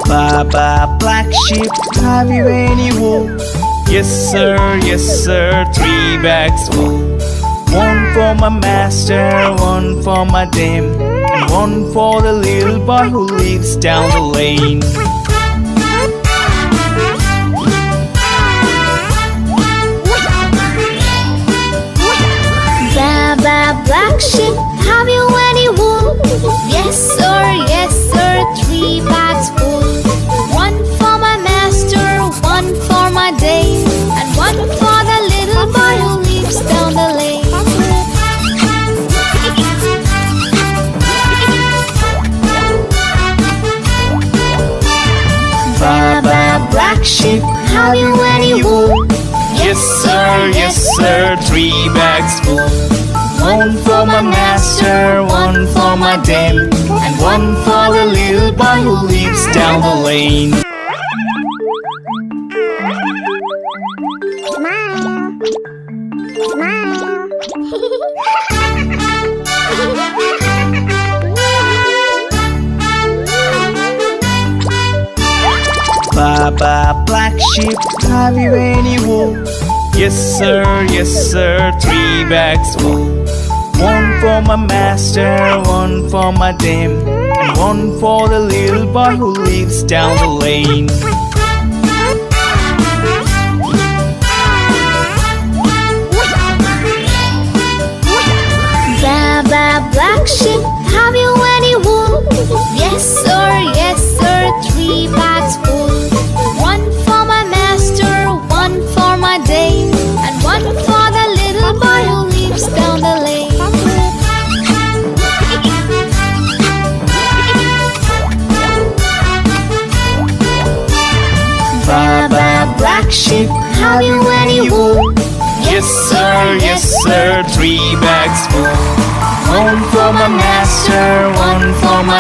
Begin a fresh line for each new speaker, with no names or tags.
Baba, black sheep, have you any wool? Yes sir, 3 bags full. One for my master, one for my dame, and one for the little boy who lives down the lane.
Baba, black sheep, have you any wool? Yes sir, 3 bags full. One for my master, one for my dame, and one for the little boy who lives down the lane. Baba, black sheep, have you any wool?
Yes sir, 3 bags full. One for my master, one for my dame, and one for the little boy who lives down the lane. Baba, black sheep, have you any wool? Yes sir, 3 bags full. One for my master, one for my dame, and one for the little boy who lives down the lane.
Baba, black sheep, have you any wool? Yes sir, 3 bags full. One for my master, one for my dame, and one for the little boy who lives down the lane. Baba, black sheep, have you any wool?
Yes sir, 3 bags full. One for my master, one for my